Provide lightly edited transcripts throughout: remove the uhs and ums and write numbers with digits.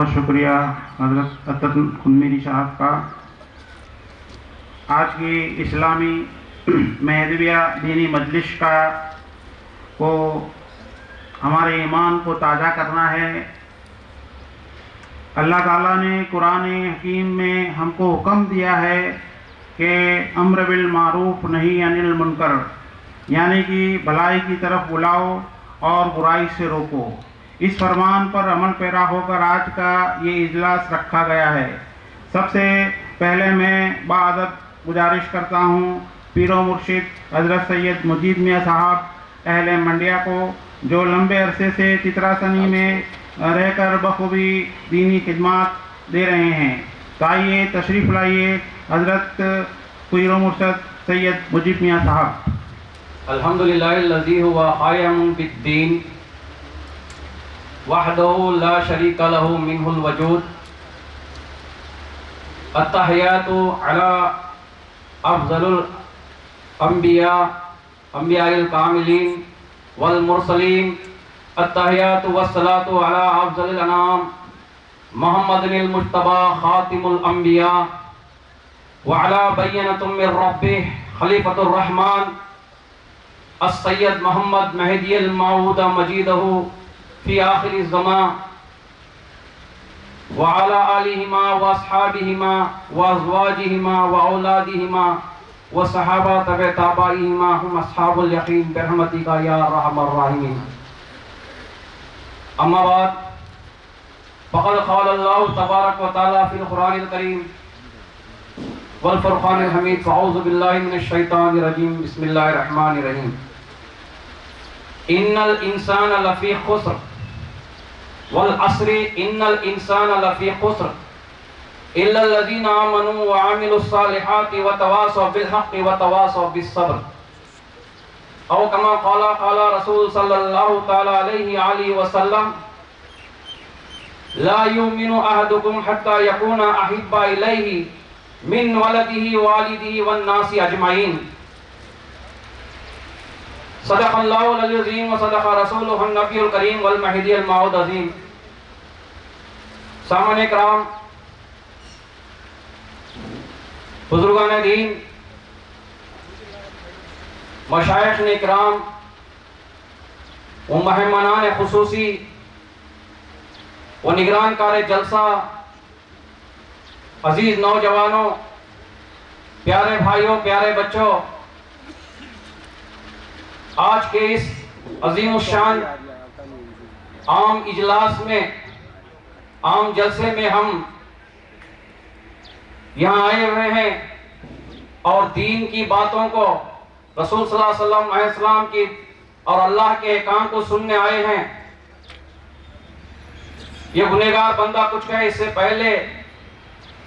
بہت شکریہ حضرت عطر خنمیری صاحب کا. آج کی اسلامی مہدویہ دینی مجلس کو ہمارے ایمان کو تازہ کرنا ہے. اللہ تعالیٰ نے قرآن حکیم میں ہم کو حکم دیا ہے کہ امر بالمعروف نہی عن المنکر، یعنی کہ بھلائی کی طرف بلاؤ اور برائی سے روکو. اس فرمان پر عمل پیرا ہو کر آج کا یہ اجلاس رکھا گیا ہے. سب سے پہلے میں باادب گزارش کرتا ہوں پیر و مرشد حضرت سید مجید میاں صاحب اہل منڈیا کو، جو لمبے عرصے سے چتراسنی میں رہ کر بخوبی دینی خدمات دے رہے ہیں. تو آئیے تشریف لائیے حضرت پیر و مرشد سید مجید میاں صاحب. الحمدللہ الذی هو قائم بالدین وحدہ لا شریک لہ منہ الوجود. التحیات علی افضل الانبیاء انبیاء الکاملین والمرسلین. التحیات والصلاة علی افضل الانام محمد المجتبی خاتم الانبیاء وعلی بینۃ من ربہ خلیفۃ الرحمن السید محمد مہدی الموعود مجیدہ فی آخر الزمان وعلی آلہما واصحابہما وازواجہما واولادہما وصحابہ تبع تابعیہما ہم اصحاب الیقین برحمتک یا ارحم الراحمین. اما بعد فقد قال اللہ تبارک و تعالی فی القرآن الکریم والفرقان الحمید. فاعوذ باللہ من الشیطان الرجیم. بسم اللہ الرحمن الرحیم. ان الانسان لفی خسر والعصر ان الانسان لفی خسر الا الذین آمنوا وعملوا الصالحات وتواصوا بالحق وتواصوا بالصبر. او کما قال رسول صلی اللہ تعالی علیہ وآلہ وسلم لا یؤمن احدکم حتی یکون احب الیہ من ولدہ والدہ والناس اجمعین. صدق اللہ العلی العظیم وصدق رسولہ النبی الکریم والمہدی الموعود عظیم. سامعین کرام، بزرگان دین، مشائخ کرام و مہمانان خصوصی و نگران کار جلسہ، عزیز نوجوانوں، پیارے بھائیوں، پیارے بچوں، آج کے اس عظیم الشان عام اجلاس میں، عام جلسے میں ہم یہاں آئے ہوئے ہیں اور دین کی باتوں کو، رسول صلی اللہ علیہ وسلم کی اور اللہ کے احکام کو سننے آئے ہیں. یہ گنہگار بندہ کچھ کہے اس سے پہلے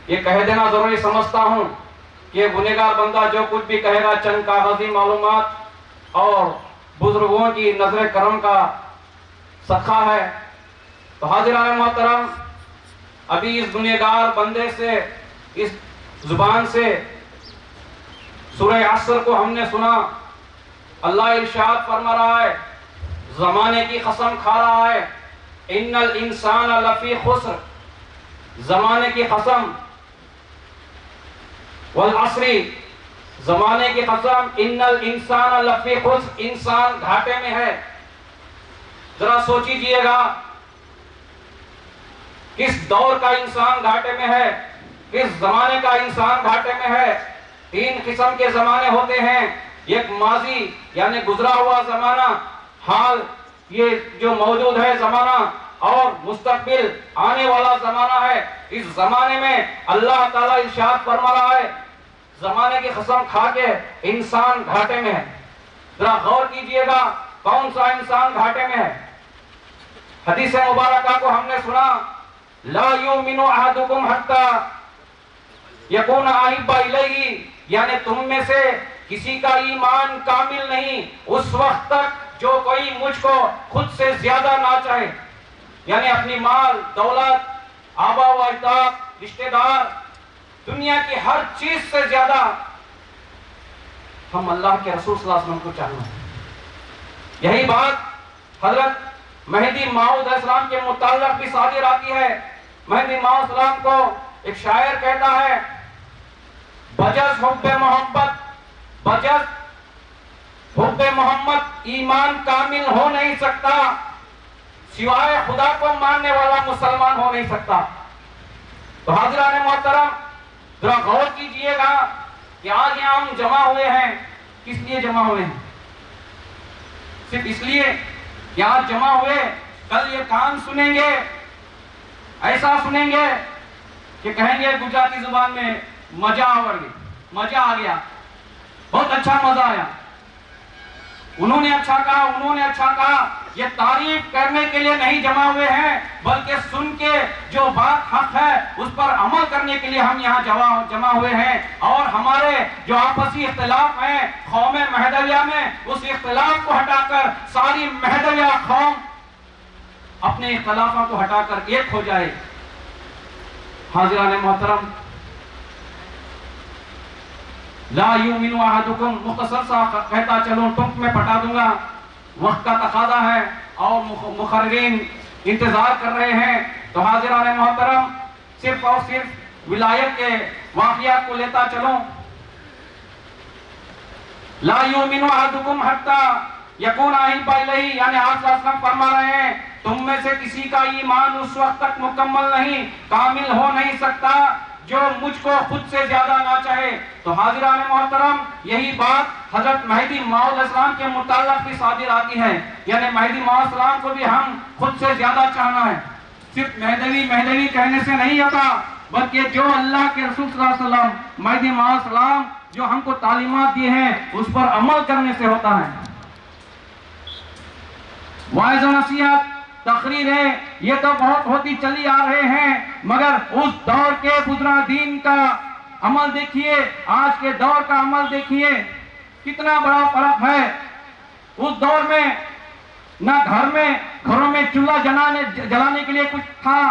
یہ کہہ دینا ضروری سمجھتا ہوں کہ یہ گنہگار بندہ جو کچھ بھی کہے گا چند کاغذی معلومات اور بزرگوں کی نظر کرم کا صدقہ ہے. تو حاضران محترم، ابھی اس گنہگار بندے سے، اس زبان سے سورہ عصر کو ہم نے سنا. اللہ ارشاد فرما رہا ہے، زمانے کی قسم کھا رہا ہے، ان الانسان لفی خسر، زمانے کی قسم، والعصر، زمانے کی قسم، ان الانسان لفی خسر، انسان گھاٹے میں ہے. ذرا سوچیے گا کس دور کا انسان گھاٹے میں ہے، کس زمانے کا انسان گھاٹے میں ہے. تین قسم کے زمانے ہوتے ہیں، ایک ماضی یعنی گزرا ہوا زمانہ، حال یہ جو موجود ہے زمانہ، اور مستقبل آنے والا زمانہ ہے. اس زمانے میں اللہ تعالیٰ ارشاد فرما رہا ہے، زمانے کی قسم کھا کے انسان گھاٹے میں ہے. ذرا غور کیجئے گا کون سا انسان گھاٹے میں ہے. حدیث مبارکہ کو ہم نے سنا، لا یؤمن احدکم حتی یکون احب الیہ، یعنی تم میں سے کسی کا ایمان کامل نہیں اس وقت تک جو کوئی مجھ کو خود سے زیادہ نہ چاہے. یعنی اپنی مال، دولت، آبا و اجداد، رشتہ دار، دنیا کی ہر چیز سے زیادہ ہم اللہ کے رسول صلی اللہ علیہ وسلم کو چاہنا ہے. یہی بات حضرت مہدی موعود علیہ السلام کے متعلق بھی صادر آتی ہے. مہدی موعود السلام کو ایک شاعر کہتا ہے بجز حب محبت، بجز حب محمد ایمان کامل ہو نہیں سکتا، سوائے خدا کو ماننے والا مسلمان ہو نہیں سکتا۔ تو حاضران محترم ذرا غور کیجئے گا کہ آج یہاں ہم جمع ہوئے ہیں، کس لیے جمع ہوئے ہیں؟ صرف اس لیے کہ آج جمع ہوئے کل یہ کام سنیں گے، ایسا سنیں گے کہ کہیں گے گجراتی زبان میں مزہ آور گئی، مزہ آ گیا، بہت اچھا مزہ آیا، انہوں نے اچھا کہا، انہوں نے اچھا کہا۔ یہ تعریف کرنے کے لیے نہیں جمع ہوئے ہیں، بلکہ سن کے جو بات حق ہے اس پر عمل کرنے کے لیے ہم یہاں جمع ہوئے ہیں۔ اور ہمارے جو آپسی اختلاف ہیں قوم مہدویہ میں، اس اختلاف کو ہٹا کر ساری مہدویہ قوم اپنے اختلافوں کو ہٹا کر ایک ہو جائے۔ حاضران محترم، لا یؤمن احدکم، مختصر سا کہتا چلوں، ٹنک میں پٹا دوں گا، وقت کا تقاضا ہے اور مقررین انتظار کر رہے ہیں۔ تو حاضران محترم، صرف اور صرف ولایت کے واقعات کو لیتا چلوں۔ لا یؤمن احدکم حتی یکون احب الیہ، یعنی آپ صلی اللہ علیہ وسلم فرما رہے ہیں تم میں سے کسی کا ایمان اس وقت تک مکمل نہیں، کامل ہو نہیں سکتا جو مجھ کو خود سے زیادہ نہ چاہے۔ تو حاضران محترم، یہی بات حضرت مہدی موعود السلام کے متعلق بھی صادر آتی ہے، یعنی مہدی موعود السلام کو بھی ہم خود سے زیادہ چاہنا ہے۔ صرف مہدوی کہنے سے نہیں ہوتا، بلکہ جو اللہ کے رسول صلی اللہ علیہ وسلم مہدی موعود السلام جو ہم کو تعلیمات دی ہیں اس پر عمل کرنے سے ہوتا ہے۔ واعظ و نصیحت، تقریریں، یہ تو بہت ہوتی چلی آ رہے ہیں، مگر اس دور کے بزرگان کا عمل دیکھیے، آج کے دور کا عمل دیکھیے، کتنا بڑا فرق ہے۔ اس دور میں نہ گھروں میں چولہا جلانے کے لیے کچھ تھا،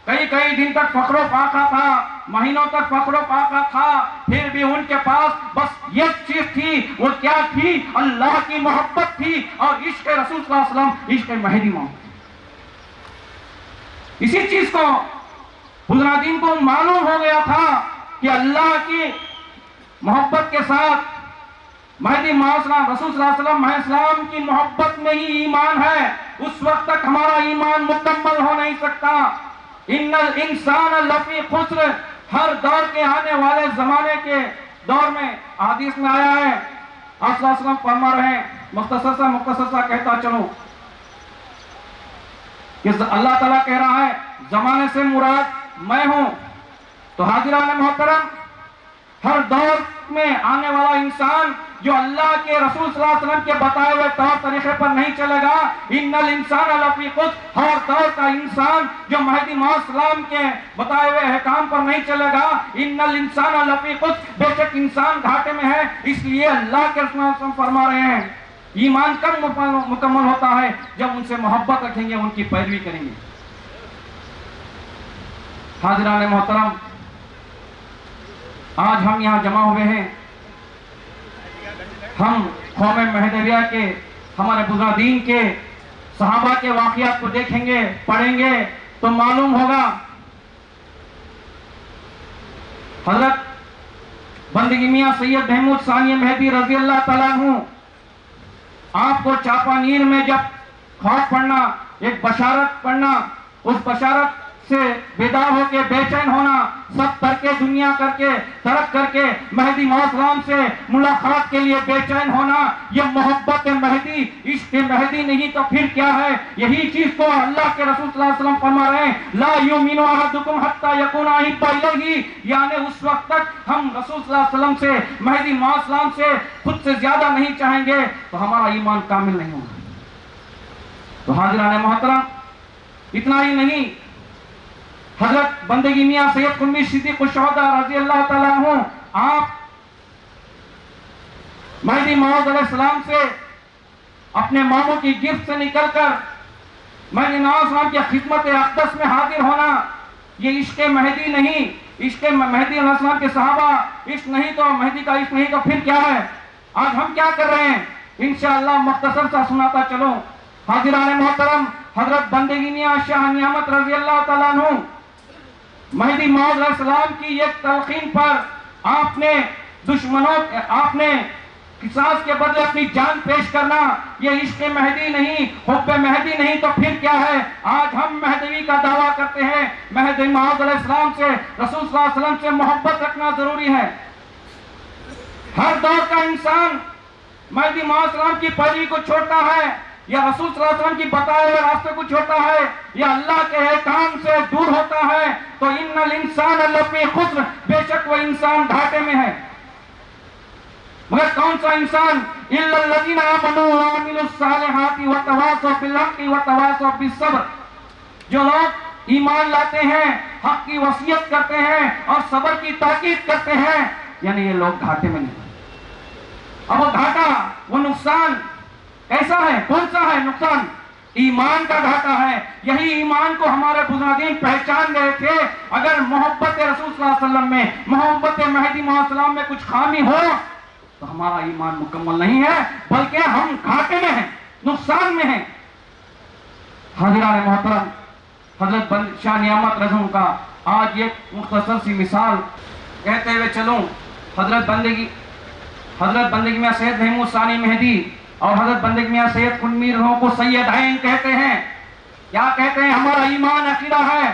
کئی دن تک فقر و فاقہ تھا، مہینوں تک فقر و فاقہ تھا، پھر بھی ان کے پاس بس یہ چیز تھی، وہ کیا تھی؟ اللہ کی محبت تھی اور عشق رسول صلی اللہ علیہ وسلم، عشق مہدی موعود۔ اسی چیز کو بزرگان کو معلوم ہو گیا تھا کہ اللہ کی محبت کے ساتھ مہدی موعود رسول صلی اللہ علیہ وسلم السلام کی محبت میں ہی ایمان ہے، اس وقت تک ہمارا ایمان مکمل ہو نہیں سکتا۔ ان الانسان لفی خسر، ہر دور کے آنے والے زمانے کے دور میں حدیث میں آیا ہے، آپ صلی اللہ علیہ وسلم فرما رہے ہیں، مختصر سا کہتا چلوں کہ اللہ تعالیٰ کہہ رہا ہے زمانے سے مراد میں ہوں۔ تو حاضران محترم، ہر دور میں آنے والا انسان جو اللہ کے رسول صلی اللہ علیہ وسلم کے بتائے ہوئے طور طریقے پر نہیں چلے گا، ان الانسان لفی خسر، ہر دور کا انسان جو مہدی موعود السلام کے بتائے ہوئے احکام پر نہیں چلے گا، ان الانسان لفی خسر، بے شک انسان گھاٹے میں ہے۔ اس لیے اللہ کے رسول صلی اللہ علیہ وسلم فرما رہے ہیں ایمان کب مکمل ہوتا ہے؟ جب ان سے محبت رکھیں گے، ان کی پیروی کریں گے۔ حاضران محترم، آج ہم یہاں جمع ہوئے ہیں، ہم قوم مہدویہ کے، ہمارے بزرگان کے، صحابہ کے واقعات کو دیکھیں گے، پڑھیں گے تو معلوم ہوگا۔ حضرت بندگی میاں سید محمود ثانی مہدی رضی اللہ تعالیٰ عنہ، آپ کو چاپانیر میں جب خوف پڑنا، ایک بشارت پڑھنا، اس بشارت سے بیدار ہو کے بے چین ہونا، سب ترک دنیا ترک کر کے مہدی موعود السلام سے ملاقات کے لیے بے چین ہونا، یہ محبت مہدی، عشق مہدی نہیں تو پھر کیا ہے؟ یہی چیز کو اللہ کے رسول صلی اللہ علیہ وسلم فرما رہے ہیں لا یؤمن احدکم حتی یکون احب الیہ، یعنی اس وقت تک ہم رسول صلی اللہ علیہ وسلم سے، مہدی موعود السلام سے خود سے زیادہ نہیں چاہیں گے تو ہمارا ایمان کامل نہیں ہوگا۔ تو حاضران محترم، اتنا ہی نہیں، حضرت بندگی میاں سید قطب صدیق الشہداء رضی اللہ تعالیٰ عنہ، آپ مہدی موعود علیہ السلام سے اپنے ماموں کی گرفت سے نکل کر مہدی موعود السلام کی خدمت اقدس میں حاضر ہونا، یہ عشق مہدی نہیں، عشق مہدی علیہ السلام کے صحابہ عشق نہیں تو مہدی کا عشق نہیں تو پھر کیا ہے؟ آج ہم کیا کر رہے ہیں؟ انشاءاللہ مختصر سا سناتا چلو۔ حاضران محترم، حضرت بندگی میاں شاہ نعمت رضی اللہ تعالیٰ عنہ مہدی موعود علیہ السلام کی ایک تلقین پر آپ نے قصاص کے بدلے اپنی جان پیش کرنا، یہ عشق مہدی نہیں، حب مہدی نہیں تو پھر کیا ہے؟ آج ہم مہدوی کا دعویٰ کرتے ہیں۔ مہدی موعود علیہ السلام سے، رسول صلی اللہ علیہ وسلم سے محبت رکھنا ضروری ہے۔ ہر دور کا انسان مہدی موعود علیہ السلام کی پیروی کو چھوڑتا ہے، یا رسول صلی اللہ علیہ وسلم کی بتائے ہوئے راستے کو چھوڑتا ہے، یا اللہ کے احکام سے دور ہوتا ہے، تو ان الانسان لفی خسر، بے شک وہ انسان گھاٹے میں ہے۔ مگر کون سا انسان؟ الا الذین آمنوا وعملوا الصالحات وتواصوا بالحق وتواصوا بالصبر، جو لوگ ایمان لاتے ہیں، حق کی وصیت کرتے ہیں اور صبر کی تاکید کرتے ہیں، یعنی یہ لوگ گھاٹے میں نہیں۔ اب وہ گھاٹا، وہ نقصان ایسا ہے، کون سا ہے نقصان؟ ایمان کا گھاٹا ہے۔ یہی ایمان کو ہمارے بزرگین پہچان گئے تھے۔ اگر محبت رسول صلی اللہ علیہ وسلم میں، محبت مہدی موعود علیہ السلام میں کچھ خامی ہو تو ہمارا ایمان مکمل نہیں ہے، بلکہ ہم گھاٹے میں ہیں، نقصان میں ہیں۔ حاضران محترم، حضرت شاہ نعمت رضا کا آج ایک مختصر سی مثال کہتے ہوئے چلوں۔ حضرت بندگی میں سید محمود ثانی مہدی اور حضرت بندگی میں سید کن میر کو سید عین کہتے ہیں۔ کیا کہتے ہیں؟ ہمارا ایمان عقیدہ ہے،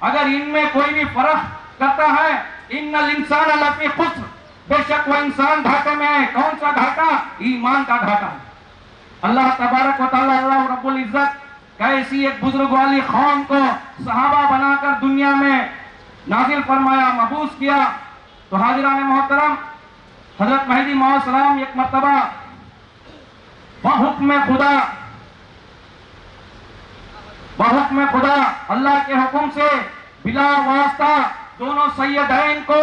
اگر ان میں کوئی بھی فرق کرتا ہے، ان الانسان لفی خسر، بے شک وہ انسان گھاٹے میں ہے۔ کون سا گھاٹا؟ ایمان کا گھاٹا۔ اللہ تبارک و تعالی، اللہ رب العزت کیسی ایک بزرگ والی قوم کو صحابہ بنا کر دنیا میں نازل فرمایا، مبعوث کیا۔ تو حاضران محترم، حضرت مہدی موعود علیہ السلام ایک مرتبہ بحکم خدا اللہ کے حکم سے بلا واسطہ دونوں سیدین کو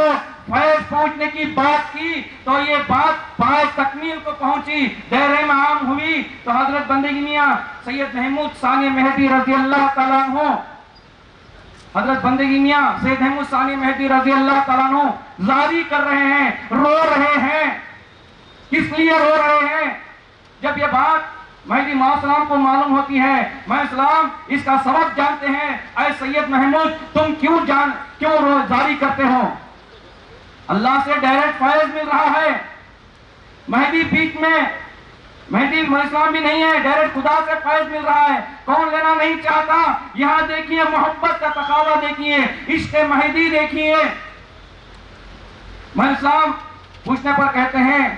فیض پہنچنے کی بات کی، تو یہ بات پائے تکمیل کو پہنچی، دائرے میں عام ہوئی۔ تو حضرت بندگی میاں سید محمود ثانی مہدی رضی اللہ تعالیٰ عنہ، حضرت بندگی میاں سید محمود ثانی مہدی رضی اللہ تعالیٰ عنہ زاری کر رہے ہیں، رو رہے ہیں۔ کس لیے رو رہے ہیں؟ جب یہ بات مہدی موعود علیہ السلام کو معلوم ہوتی ہے، مہدی السلام اس کا سبب جانتے ہیں۔ اے سید محمود، تم کیوں زاری کرتے ہو؟ اللہ سے ڈائریکٹ فیض مل رہا ہے، مہدی بیچ میں، مہدی اسلام بھی نہیں ہے، ڈائریکٹ خدا سے فیض مل رہا ہے۔ کون لینا نہیں چاہتا؟ یہاں دیکھیے محبت کا تقاضا، دیکھیے عشق مہدی، دیکھیے۔ مہدی اسلام پوچھنے پر کہتے ہیں،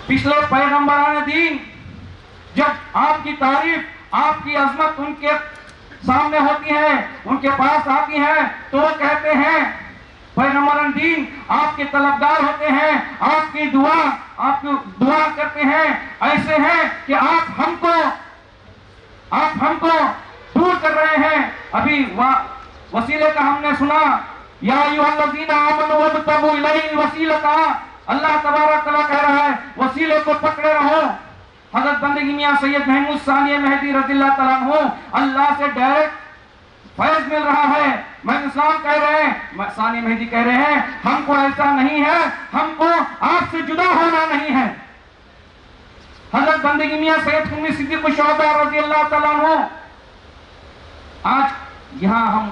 پچھلے پیغمبران دین جب آپ کی تعریف، آپ کی عظمت ان کے سامنے ہوتی ہے، ان کے پاس آتی ہے، تو وہ کہتے ہیں، پیغمبران دین آپ کے طلبگار ہوتے ہیں، آپ کی دعا کرتے ہیں، ایسے ہیں کہ آپ ہم کو دور کر رہے ہیں۔ ابھی وسیلے کا ہم نے سنا، یا ایھا الذین آمنوا وابتغوا الیہ الوسیلۃ، اللہ تبارک تعالیٰ کہہ رہا ہے وسیلے کو پکڑے رہو۔ حضرت بندگی میاں سید محمود ثانی مہدی رضی اللہ تعالیٰ عنہ، اللہ سے ڈائریکٹ فیض مل رہا ہے۔ مہدی اسلام کہہ رہے ہیں، ثانی مہدی کہہ رہے ہیں، ہم کو ایسا نہیں ہے، ہم کو آپ سے جدا ہونا نہیں ہے۔ حضرت بندگی میاں سید قطب صدیق الشہداء رضی اللہ تعالیٰ عنہ، آج یہاں ہم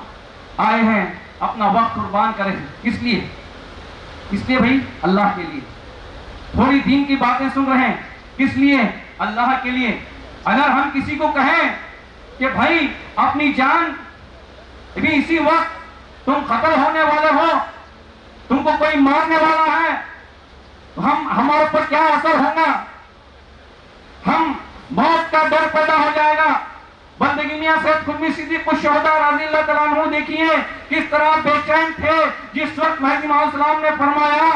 آئے ہیں، اپنا وقت قربان کرے ہیں، کس لیے بھائی؟ اللہ کے لیے۔ تھوڑی دین کی باتیں سن رہے ہیں، کس لیے؟ اللہ کے لیے۔ اگر ہم کسی کو کہیں کہ بھائی اپنی جان ابھی اسی وقت تم قتل ہونے والے ہو، تم کو کوئی مارنے والا ہے، تو ہمارے پر کیا اثر ہوگا؟ ہم موت کا ڈر پیدا ہو جائے گا۔ بندگی میاں سید قطب صدیق الشہداء رضی اللہ تعالیٰ عنہ دیکھیے کس طرح بے چین تھے جس وقت مہدی موعود علیہ السلام نے فرمایا،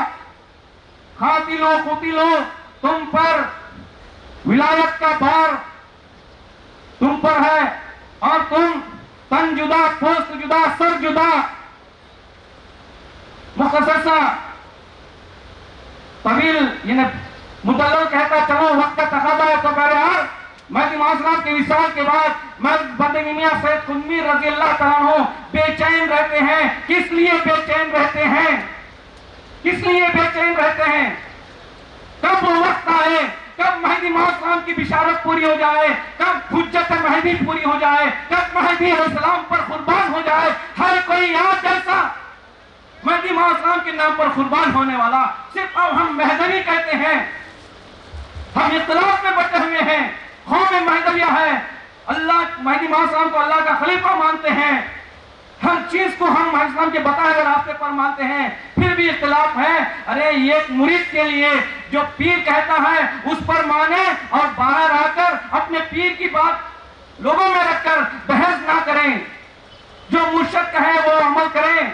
قاتلو، تم پر ولایت کا بار تم پر ہے، اور تم تن جدا، پوست جدا، سر جدا۔ مختصر سا طویل، یعنی مدلل کہتا چلو وقت کا تقاضا ہے، تو کہہ رہے ہیں مہدی موعود علیہ السلام کے وصال کے بعد بندگی میاں سید قطب رضی اللہ تعالیٰ عنہ بے چین رہتے ہیں۔ کس لیے بے چین رہتے ہیں؟ کس لیے بے چین رہتے ہیں؟ کب وہ وقت آئے، کب مہدی موعود علیہ السلام کی بشارت پوری ہو جائے، کب حجت مہدی پوری ہو جائے، کب مہدی علیہ السلام پر قربان ہو جائے، ہر نام پر قربان ہونے والا. صرف اب ہم مہدوی کہتے ہیں. ہم اختلاف میں بٹے ہوئے ہیں. قوم مہدویہ ہے. اللہ مہدی موعود السلام کو اللہ کا خلیفہ مانتے ہیں. ہر چیز کو ہم اسلام کے بتائے ہوئے راستے پر مانتے ہیں. پھر بھی اختلاف ہے. ارے ایک مرید کے لیے جو پیر کہتا ہے اس پر مانے اور باہر آ کر اپنے پیر کی بات لوگوں میں رکھ کر بحث نہ کریں. جو مرشد کہے وہ عمل کریں.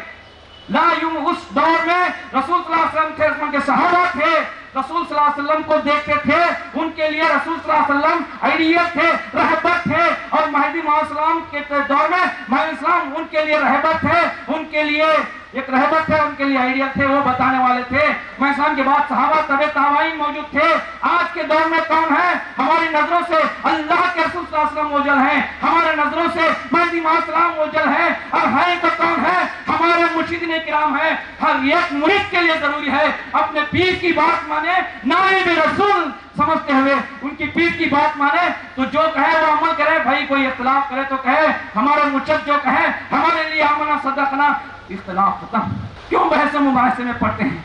لا یوں اس دور میں رسول صلی اللہ علیہ وسلم تھے, اس کے صحابہ تھے, رسول صلی اللہ علیہ وسلم کو دیکھتے تھے. ان کے لیے رسول صلی اللہ علیہ وسلم آئیڈیل تھے, رہبر تھے. اور مہدی موعود السلام کے دور میں مہدی السلام ان کے لیے رہبر تھے, ان کے لیے ایک رہبر تھے, ان کے لیے آئیڈیل تھے, وہ بتانے والے تھے. مہدی السلام کے بعد صحابہ تبع تابعین موجود تھے. آج کے دور میں کون ہے؟ ہماری نظروں سے اللہ کے رسول صلی اللہ علیہ وسلم اوجل ہیں, ہمارے نظروں سے مہدی موعود السلام اوجل ہیں. اور ہے تو کون ہے؟ ہمارے مرشدین کرام ہیں. ہر ایک مرید کے لیے ضروری ہے اپنے پیر کی بات مانے, نائب رسول سمجھتے ہوئے ان کی پیر کی بات مانے. تو جو کہے وہ عمل کرے. بھائی کوئی اختلاف کرے تو کہے, ہمارے مرشد جو کہے ہمارے لیے آمنا صدقنا. اختلاف ختم. کیوں بحث و مباحثے میں پڑتے ہیں؟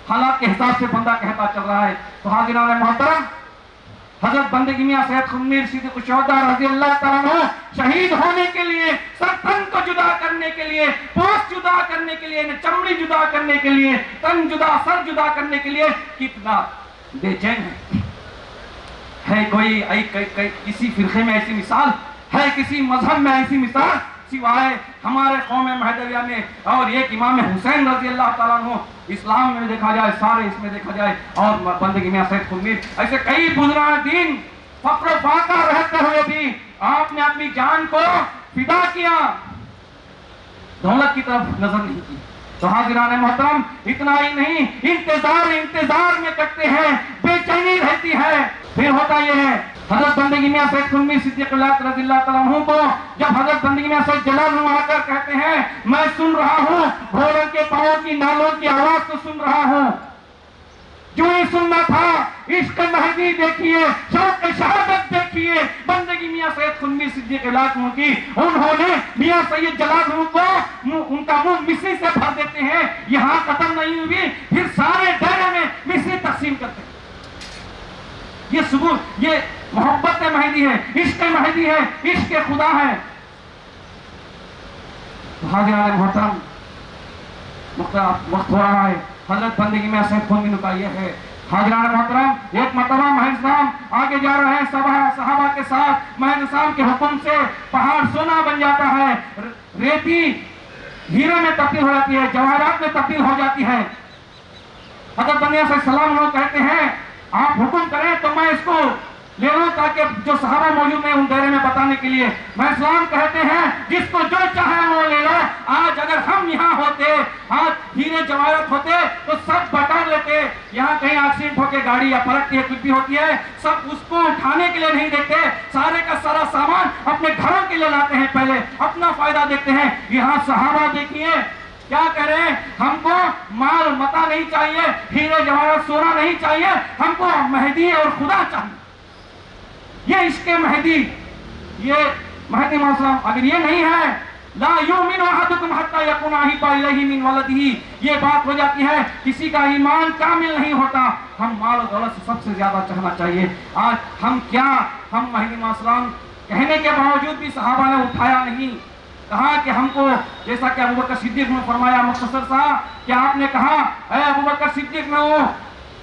حالات کے حساب سے بندہ کہتا چل رہا ہے. تو حاضران محترم, حضرت بندگی میاں سید خود میر صدیق الشہداء رضی اللہ تعالیٰ عنہ شہید ہونے کے لیے, سر تن کو جدا کرنے کے لیے, پوست جدا کرنے کے لیے, چمڑی جدا کرنے کے لیے, تن جدا سر جدا کرنے کے لیے کتنا بے چین ہے. ہے کوئی کسی فرقے میں ایسی مثال ہے, کسی مذہب میں ایسی مثال سوائے ہمارے قوم مہدویہ میں اور ایک امام حسین رضی اللہ تعالیٰ عنہ؟ اسلام میں دیکھا جائے, سارے اس میں دیکھا جائے, اور بندگی میاں سید خود میر, ایسے کئی بزرگان دین فقر و فاقہ رہتے ہوئے بھی آپ نے اپنی جان کو فدا کیا, دولت کی طرف نظر نہیں کی. تو حاضران محترم, اتنا ہی نہیں, انتظار میں کرتے ہیں, بے چینی رہتی ہے. پھر ہوتا یہ ہے, حضرت بندگی میاں سید خود میر صدیق اللہ رضی اللہ تعالیٰ عنہ کو جب حضرت بندگی میاں سید جلال عنہ آ کر کہتے ہیں میں سن رہا ہوں گھوڑوں کے پاؤں کی نالوں کی آواز کو سن رہا ہوں, جو ہی سننا تھا عشق مہدی دیکھیے, شوق شہادت دیکھیے, بندگی میاں سید خود میر صدیق اللہ عنہ کی. انہوں نے میاں سید جلال عنہ کو ان کا منہ مصری سے بھر دیتے ہیں. یہاں ختم نہیں ہوئی, پھر سارے دائرے میں مصری تقسیم کرتے ہیں. یہ ثبوت, یہ محبت مہدی ہے, عشق مہدی ہے, عشق خدا ہے. حاضران محترم, وقت ہو رہا ہے. حضرت بندگی میں سید خود میر کا یہ ہے. حاضران محترم, ایک مرتبہ مہدی السلام آگے جا رہے ہیں صحابہ کے ساتھ. مہدی السلام کے حکم سے پہاڑ سونا بن جاتا ہے, ریتی ہیرے میں تبدیل ہو جاتی ہے, جواہرات میں تبدیل ہو جاتی ہے. حضرت بندگی سے سلام لوگ کہتے ہیں آپ حکم کریں تو میں اس کو لے لوں, تاکہ جو صحابہ موجود ہیں ان دائرے میں بتانے کے لیے. میں اسلام کہتے ہیں جس کو جو چاہے وہ لے لو. آج اگر ہم یہاں ہوتے, آج ہیرے جواہرات ہوتے تو سب بٹا لیتے. یہاں کہیں ایکسیڈنٹ ہو کے گاڑی یا پلٹتی ہے, کچھ بھی ہوتی ہے, سب اس کو اٹھانے کے لیے نہیں دیکھتے, سارے کا سارا سامان اپنے گھروں کے لیے لاتے ہیں, پہلے اپنا فائدہ دیکھتے ہیں. یہاں صحابہ دیکھیے کیا کہہ رہے ہیں, ہم کو مال متا نہیں چاہیے, ہیرے جواہرات سونا نہیں چاہیے, ہم کو مہدی اور خدا چاہیے. یہ عشق مہدی, یہ مہدی موعود السلام. اگر یہ نہیں ہے, لا یؤمن احدکم حتی یکون احب الیہ من ولدہ, یہ بات ہو جاتی ہے کسی کا ایمان کامل نہیں ہوتا. ہم مال و دولت سے سب سے زیادہ چاہنا چاہیے. آج ہم مہدی موعود السلام کہنے کے باوجود بھی صحابہ نے اٹھایا نہیں. کہا کہ ہم کو, جیسا کہ ابوبکر صدیق نے فرمایا مختصر سا, کہ آپ نے کہا اے ابوبکر صدیق میں ہو,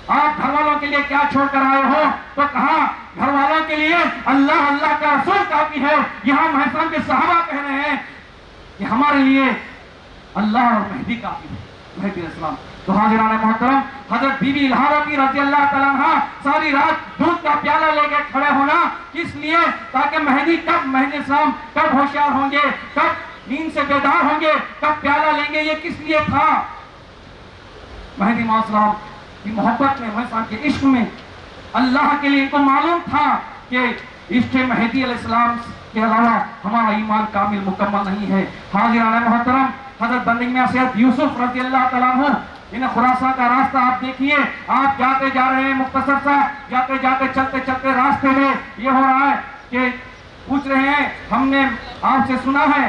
آپ گھر والوں کے لیے کیا چھوڑ کر آئے ہو؟ تو کہا گھر والوں کے لیے اللہ کا رسول کافی ہے. یہاں مہدی السلام کے صحابہ کہہ رہے ہیں کہ ہمارے لیے اللہ اور مہدی کافی ہے, مہدی السلام. تو حاضران محترم, حضرت بی بی الہارتی رضی اللہ تعالیٰ عنہ ساری رات دودھ کا پیالہ لے کے کھڑے ہونا, کس لیے؟ تاکہ مہدی السلام کب ہوشیار ہوں گے, کب نیند سے بیدار ہوں گے, کب پیالہ لیں گے. یہ کس لیے تھا؟ مہدی موعود السلام کی محبت میں, مہدی السلام کے عشق میں, اللہ کے لیے ان کو معلوم تھا کہ عشق مہدی علیہ السلام کے علاوہ ہمارا ایمان کامل مکمل نہیں ہے. حاضران محترم, حضرت بندگی میاں سید یوسف رضی اللہ تعالیٰ عنہ, انہیں خراسان کا راستہ آپ دیکھیے, آپ جاتے جا رہے ہیں, مختصر سا جاتے جاتے چلتے چلتے راستے میں یہ ہو رہا ہے کہ پوچھ رہے ہیں ہم نے آپ سے سنا ہے